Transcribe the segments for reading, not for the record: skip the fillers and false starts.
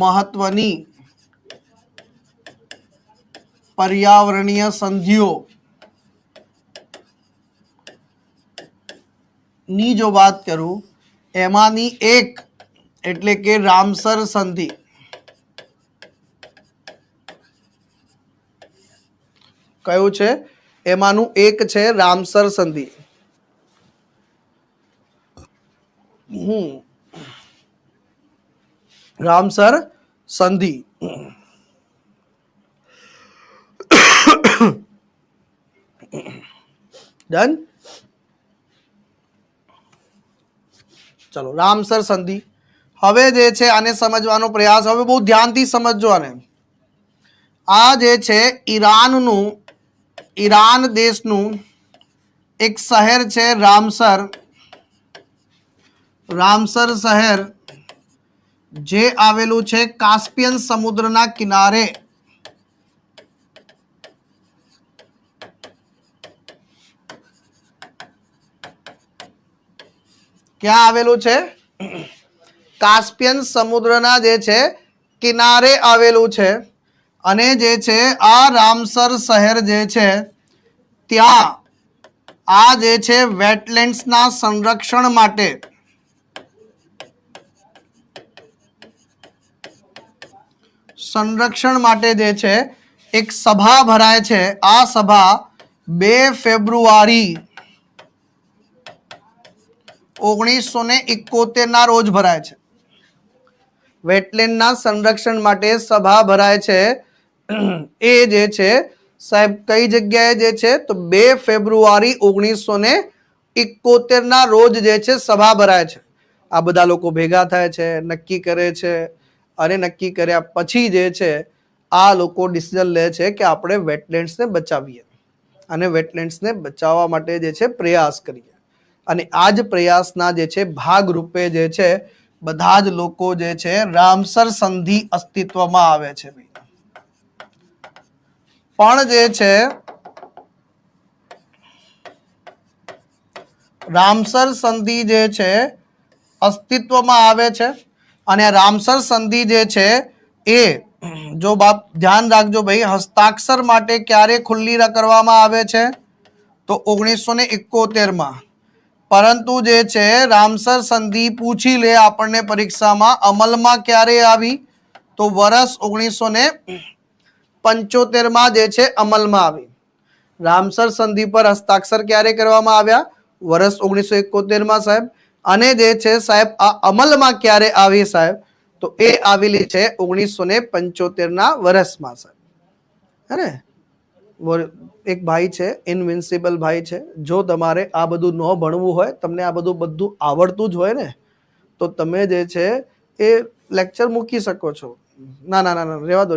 મહત્વની પર્યાવરણીય સંધિઓ ની જો વાત કરું એમાંની એક એટલે કે રામસર સંધિ. કયું છે? એમાંનું એક છે રામસર સંધિ. રામસર સંધિ. ડન. ચલો રામસર સંધિ. હવે જે છે આને સમજવાનો પ્રયાસ, હવે બહુ ધ્યાનથી સમજજો આને. આ જે છે ઈરાન દેશનું એક શહેર છે રામસર. રામસર શહેર જે આવેલું છે કાસ્પિયન સમુદ્રના કિનારે. ક્યાં આવેલું છે? કાસ્પિયન સમુદ્રના જે છે કિનારે આવેલું છે. અને જે છે આ રામસર શહેર જે છે ત્યાં આ જે છે વેટલેન્ડ્સના સંરક્ષણ માટે જે છે એક સભા ભરાય છે. આ સભા 2 ફેબ્રુઆરી 1971 ના રોજ ભરાય છે. વેટલેન્ડના સંરક્ષણ માટે સભા ભરાય છે. એ જે છે સાહેબ કઈ જગ્યાએ જે છે તો 2 ફેબ્રુઆરી 1971 ના રોજ જે છે સભા ભરાય છે. આ બધા લોકો ભેગા થાય છે, નક્કી કરે છે, અને નક્કી કર્યા પછી જે છે આ લોકો ડિસિઝન લે છે કે આપણે વેટલેન્ડ્સને બચાવીએ અને વેટલેન્ડ્સને બચાવવા માટે જે છે પ્રયાસ કરીએ. અને આ જ પ્રયાસના જે છે ભાગરૂપે જે છે બધા જ લોકો જે છે રામસર સંધિ અસ્તિત્વમાં આવે છે. પણ જે છે રામસર સંધિ જે છે અસ્તિત્વમાં આવે છે. અને રામસર સંધિ જે છે એ જો બાપ ધ્યાન રાખજો ભાઈ, હસ્તાક્ષર માટે ક્યારે ખુલ્લી કરવામાં આવે છે તો 1971 પરંતુ જે છે રામસર સંધિ પૂછી લે આપણને પરીક્ષામાં અમલમાં ક્યારે આવી તો વર્ષ 1975 જે છે અમલમાં આવી. રામસર સંધિ પર હસ્તાક્ષર ક્યારે કરવામાં આવ્યા? વર્ષ 1971 સાહેબ. અને જે છે સાહેબ આ અમલમાં ક્યારે આવી સાહેબ તો એ આવેલી છે 1975 વર્ષમાં સાહેબ. હે એક ભાઈ છે ઇનવિન્સિબલ ભાઈ છે. જો તમારે આ બધું ન ભણવું હોય, તમને આ બધું આવડતું જ હોય ને તો તમે જે છે એ લેક્ચર મૂકી શકો છો. ના ના ના રહેવા દો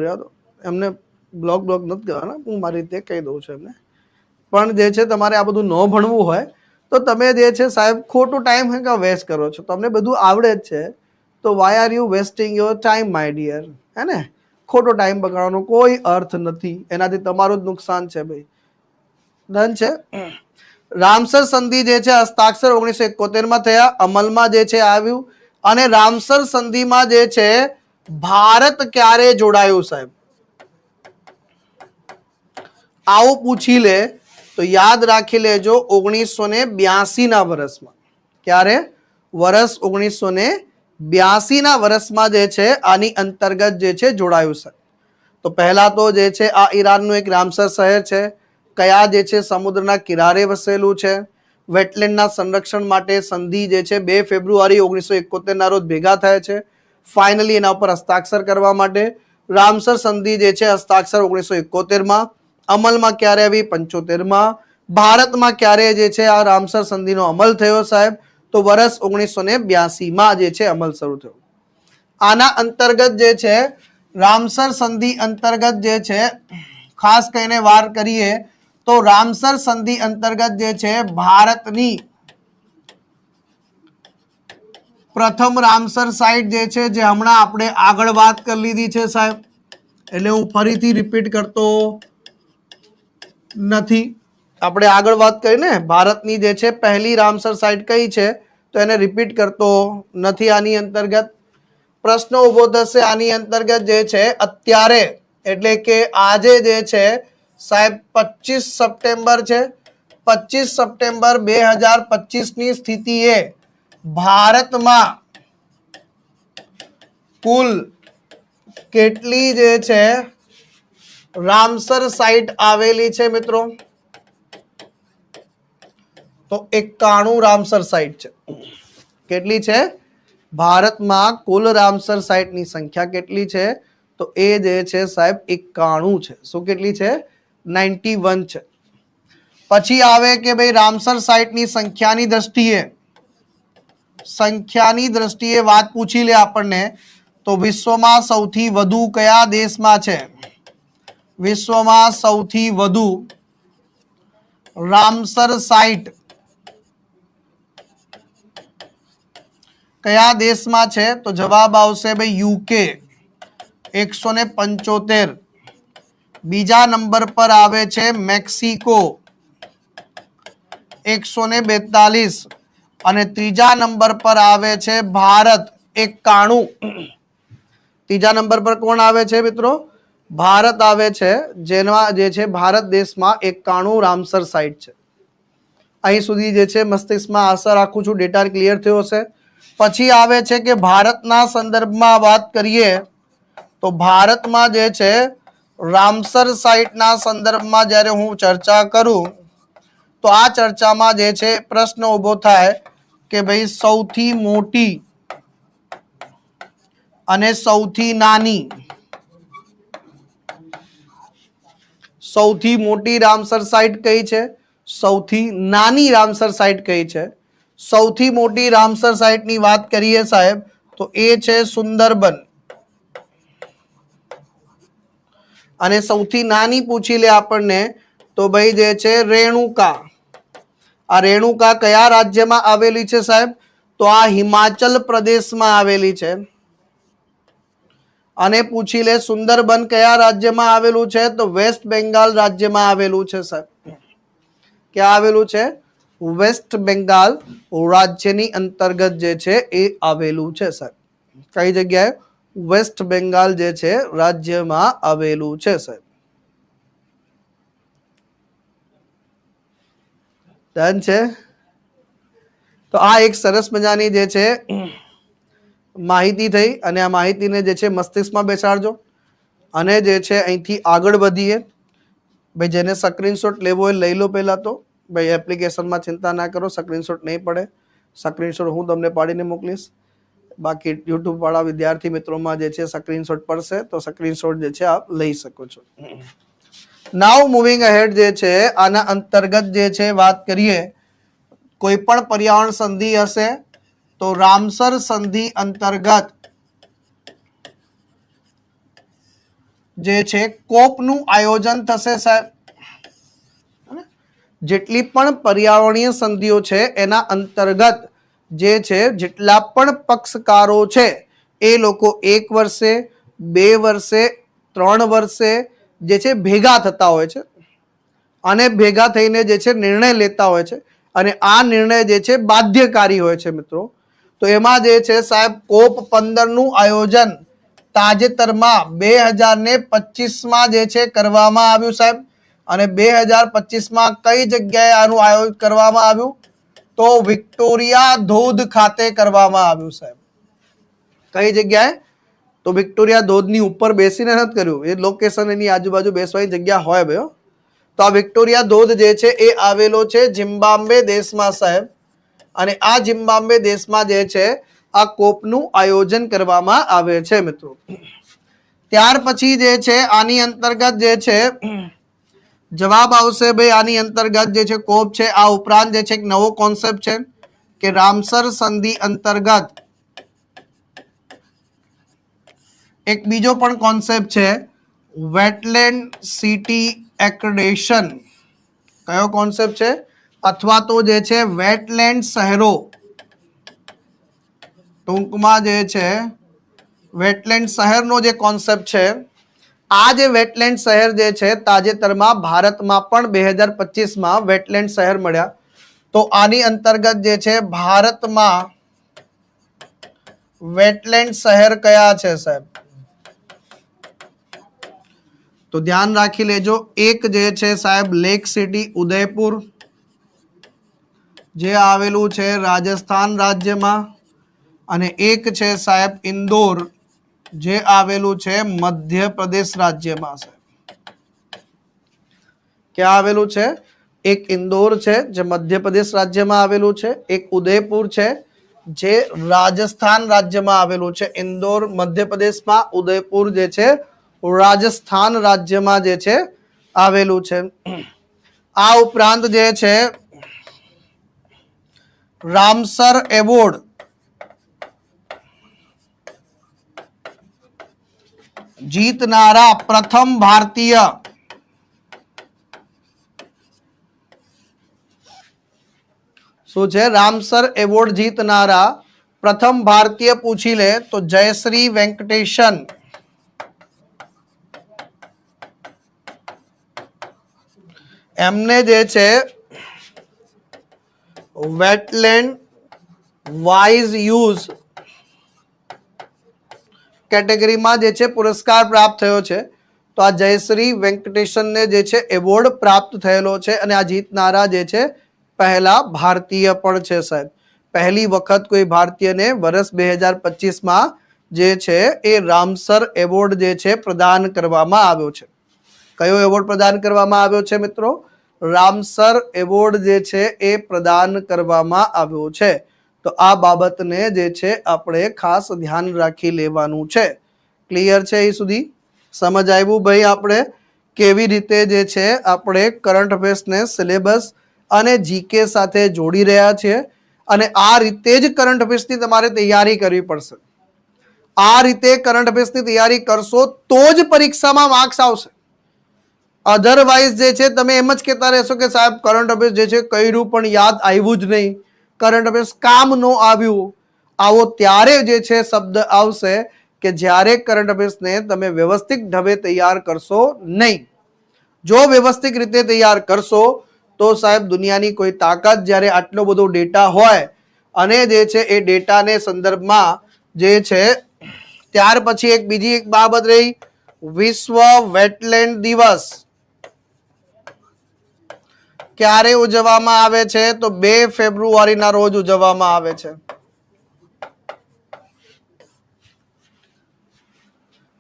એમને બ્લોગ નથી કરવાના, હું મારી રીતે કહી દઉં છું એમને. પણ જે છે તમારે આ બધું ન ભણવું હોય તો તમે જે છે સાહેબ ખોટું ટાઈમ વેસ્ટ કરો છો. તમને બધું આવડે જ છે તો why are you wasting your time my dear? હે ને, ખોટો ટાઈમ બગાડવાનો કોઈ અર્થ નથી. એનાથી તમારું જ નુકસાન છે ભાઈ. ડન છે. રામસર સંધિ જે છે હસ્તાક્ષર 1971 થયા, અમલમાં જે છે આવ્યું. અને રામસર સંધિમાં જે છે ભારત ક્યારે જોડાયું સાહેબ આવું પૂછી લે તો યાદ રાખી લેજો 1982 વર્ષમાં. ક્યારે? વર્ષ 1982 વર્ષમાં જે છે આની અંતર્ગત જે છે જોડાયું છે. તો પહેલા તો જે છે આ ઈરાનનું એક રામસર શહેર છે. કયા જે છે સમુદ્રના કિનારે વસેલું છે. વેટલેન્ડના સંરક્ષણ માટે સંધિ જે છે 2 ફેબ્રુઆરી 1971 ના રોજ ભેગા થાય છે. ફાઇનલી એના ઉપર હસ્તાક્ષર કરવા માટે. રામસર સંધિ જે છે હસ્તાક્ષર 1971 અમલમાં ક્યારે આવી? 75 ભારતમાં ક્યારે જે છે આ રામસર સંધિનો અમલ થયો સાહેબ તો વર્ષ 1982 જે છે અમલ શરૂ થયો. આના અંતર્ગત જે છે રામસર સંધિ અંતર્ગત જે છે ખાસ કરીને વાત કરીએ તો રામસર સંધિ અંતર્ગત જે છે ભારતની પ્રથમ રામસર સાઇટ જે છે જે હમણાં આપણે આગળ વાત કરી લીધી છે સાહેબ, એટલે હું ફરીથી રિપીટ કરતો નથી. આપણે આગળ વાત કરી ને ભારતની જે છે પહેલી રામસર સાઇટ કઈ છે તો એને રિપીટ કરતો નથી આની અંતર્ગત. પ્રશ્ન ઉભો થશે આની અંતર્ગત જે છે અત્યારે એટલે કે આજે જે છે સાહેબ 25 સપ્ટેમ્બર છે, 25 સપ્ટેમ્બર 2025 ની સ્થિતિએ ભારતમાં કુલ કેટલી જે છે રામસર સાઇટ આવેલી છે મિત્રો? તો 91 રામસર સાઇટ છે. કેટલી છે? ભારતમાં કુલ રામસર સાઇટની સંખ્યા કેટલી છે? તો એ જે છે સાહેબ 91 છે. શું કેટલી છે? 91 છે. પછી આવે કે ભાઈ રામસર સાઇટની સંખ્યાની દ્રષ્ટિએ વાત પૂછી લે આપણને તો વિશ્વમાં સૌથી વધુ કયા દેશમાં છે? વિશ્વમાં સૌથી વધુ રામસર સાઇટ કયા દેશમાં છે? તો જવાબ આવશે ભાઈ યુકે 175. બીજા નંબર પર આવે છે મેક્સિકો 142 અને ત્રીજા નંબર પર આવે છે ભારત 91. ત્રીજા નંબર પર કોણ આવે છે મિત્રો? ભારત આવે છે, જેમાં જે છે ભારત દેશમાં 91 રામસર સાઇટ છે. અહીં સુધી જે છે મસ્તિષ્કમાં આશા રાખું છું ડેટા ક્લિયર થયો હશે. પછી આવે છે કે ભારતના સંદર્ભમાં વાત કરીએ તો ભારતમાં જે છે રામસર સાઇટના સંદર્ભમાં જ્યારે હું ચર્ચા કરું તો આ ચર્ચામાં જે છે પ્રશ્ન ઉભો થાય કે ભાઈ સૌથી મોટી અને સૌથી નાની, સૌથી મોટી રામસર સાઇટ કઈ છે? સૌથી નાની રામસર સાઇટ કઈ છે? સૌથી મોટી રામસર સાઇટની વાત કરીએ સાહેબ તો એ છે સુંદરબન અને સૌથી નાની પૂછી લે આપણને તો ભાઈ જે છે રેણુકા. આ રેણુકા કયા રાજ્યમાં આવેલી છે સાહેબ? તો આ હિમાચલ પ્રદેશમાં આવેલી છે. અને પૂછી લે સુંદરબન કયા રાજ્યમાં આવેલું છે? તો વેસ્ટ બેંગાલ રાજ્યમાં આવેલું છે સાહેબ. ક્યાં આવેલું છે? વેસ્ટ બેંગાલ રાજ્યની અંતર્ગત જે છે એ આવેલું છે સાહેબ. કઈ જગ્યાએ? વેસ્ટ બેંગાલ જે છે રાજ્યમાં આવેલું છે સાહેબ. ડન છે. તો આ એક સરસ મજાની જે છે માહિતી થઈ અને આ માહિતીને જે છે મસ્તિષ્કમાં બેસાડજો અને જે છે અહીંથી આગળ વધીએ. ભાઈ જેને સ્ક્રીનશોટ લેવો હોય લઈ લો. પહેલા તો ભાઈ એપ્લિકેશનમાં ચિંતા ના કરો, સ્ક્રીનશોટ નહીં પડે. સ્ક્રીનશોટ હું તમને પાડીને મોકલીશ. બાકી યુટ્યુબ વાળા વિદ્યાર્થી મિત્રોમાં જે છે સ્ક્રીનશોટ પડશે તો સ્ક્રીનશોટ જે છે આપ લઈ શકો છો. નાઉ મૂવિંગ અહેડ જે છે આના અંતર્ગત જે છે વાત કરીએ કોઈ પણ પર્યાવરણ સંધિ હશે તો રામસર સંધિ અંતર્ગત જે છે કોપનું આયોજન થશે સાહેબ. જેટલી પણ પર્યાવરણીય સંધિઓ છે એના અંતર્ગત જે છે જેટલા પણ પક્ષકારો છે એ લોકો 1 વર્ષે 2 વર્ષે 3 વર્ષે જે છે ભેગા થતા હોય છે અને ભેગા થઈને જે છે નિર્ણય લેતા હોય છે અને આ નિર્ણય જે છે બાધ્યકારી હોય છે મિત્રો. તો એમાં જે છે સાહેબ કોપ 15 નું આયોજન તાજેતરમાં 2025માં જે છે કરવામાં આવ્યું સાહેબ. અને 2025માં કઈ જગ્યાએ આનું આયોજન કરવામાં આવ્યું? તો વિક્ટોરિયા ધોધ ખાતે કરવામાં આવ્યું સાહેબ. કઈ જગ્યાએ? તો વિક્ટોરિયા ધોધની ઉપર બેસીને નથી કર્યું. એ લોકેશન એની આજુબાજુ બેસવાની જગ્યા હોય ભાઈ. તો આ વિક્ટોરિયા ધોધ જે છે એ આવેલો છે ઝિમ્બાબ્વે દેશમાં સાહેબ. અને આ ઝિમ્બાબ્વે દેશમાં જે છે આ કોપનું આયોજન કરવામાં આવે છે મિત્રો. ત્યાર પછી જે છે આની અંતર્ગત જે છે જવાબ આવશે ભાઈ આની અંતર્ગત જે છે કોપ છે. આ ઉપરાંત જે છે એક નવો કોન્સેપ્ટ છે કે રામસર સંધિ અંતર્ગત એક બીજો પણ કોન્સેપ્ટ છે વેટલેન્ડ સિટી એક્રેડિશન. કયો કોન્સેપ્ટ છે? અથવા તો જે છે વેટલેન્ડ શહેરો, ટૂંકમાં જે છે વેટલેન્ડ શહેરનો જે કોન્સેપ્ટ છે. આ જે વેટલેન્ડ શહેર જે છે તાજેતરમાં ભારતમાં પણ 2025માં વેટલેન્ડ શહેર મળ્યા. તો આની અંતર્ગત જે છે ભારતમાં વેટલેન્ડ શહેર કયા છે સાહેબ? તો ધ્યાન રાખી લેજો. એક જે છે સાહેબ લેક સિટી ઉદયપુર, જે આવેલું છે રાજસ્થાન રાજ્યમાં, અને એક છે સાહેબ ઇન્દોર, જે આવેલું છે મધ્યપ્રદેશ રાજ્યમાં. સાહેબ ક્યાં આવેલું છે? એક ઇન્દોર છે જે મધ્યપ્રદેશ રાજ્યમાં આવેલું છે, એક ઉદયપુર છે જે રાજસ્થાન રાજ્યમાં આવેલું છે. ઇન્દોર મધ્યપ્રદેશમાં, ઉદયપુર જે છે રાજસ્થાન રાજ્યમાં જે છે આવેલું છે. આ ઉપરાંત જે છે રામસર એવોર્ડ જીતનારા પ્રથમ ભારતીય શું છે? રામસર એવોર્ડ જીતનારા પ્રથમ ભારતીય પૂછી લે તો જયશ્રી વેંકટેશન. એમને જે છે વેટલેન્ડ વાઇઝ યુઝ કેટેગરીમાં જે છે પુરસ્કાર પ્રાપ્ત થયો છે. તો આ જયશ્રી વેંકટેશનને જે છે એવોર્ડ પ્રાપ્ત થયેલો છે, અને આ જીતનારા જે છે પહેલા ભારતીય પણ છે સાહેબ. પહેલી વખત કોઈ ભારતીયને વર્ષ 2025માં જે છે એ રામસર એવોર્ડ જે છે પ્રદાન કરવામાં આવ્યો છે. કયો એવોર્ડ પ્રદાન કરવામાં આવ્યો છે મિત્રો? રામસર એવોર્ડ જે છે એ પ્રદાન કરવામાં આવ્યો છે. તો આ બાબતને જે છે આપણે ખાસ ધ્યાન રાખી લેવાનું છે. ક્લિયર છે? એ સુધી સમજ આવ્યું ભાઈ? આપણે કેવી રીતે જે છે આપણે કરંટ અફેર્સને સિલેબસ અને જીકે સાથે જોડી રહ્યા છીએ, અને આ રીતે જ કરંટ અફેર્સની તમારે તૈયારી કરવી પડશે. આ રીતે કરંટ અફેર્સની તૈયારી કરશો તો જ પરીક્ષામાં માર્ક્સ આવશે. અધરવાઇઝ જે છે તમે એમ જ કહેતા રહેશો કે સાહેબ કરંટ અફેર્સ જે છે કર્યું પણ યાદ આવ્યું જ નહીં, કરંટ અફેર્સ કામ ન આવ્યું. આવો ત્યારે જે છે શબ્દ આવશે કે જ્યારે કરંટ અફેર્સને તમે વ્યવસ્થિત ઢબે તૈયાર કરશો નહીં. જો વ્યવસ્થિત રીતે તૈયાર કરશો તો સાહેબ દુનિયાની કોઈ તાકાત જ્યારે આટલો બધો ડેટા હોય અને જે છે એ ડેટાને સંદર્ભમાં જે છે ત્યાર પછી એક બીજી એક બાબત રહી, વિશ્વ વેટલેન્ડ દિવસ ક્યારે ઉજવવામાં આવે છે? તો 2 ફેબ્રુઆરીના રોજ ઉજવવામાં આવે છે.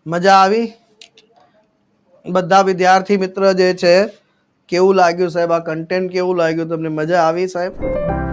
મજા આવી? બધા વિદ્યાર્થી મિત્ર જે છે કેવું લાગ્યું સાહેબ? આ કન્ટેન્ટ કેવું લાગ્યું તમને? મજા આવી સાહેબ?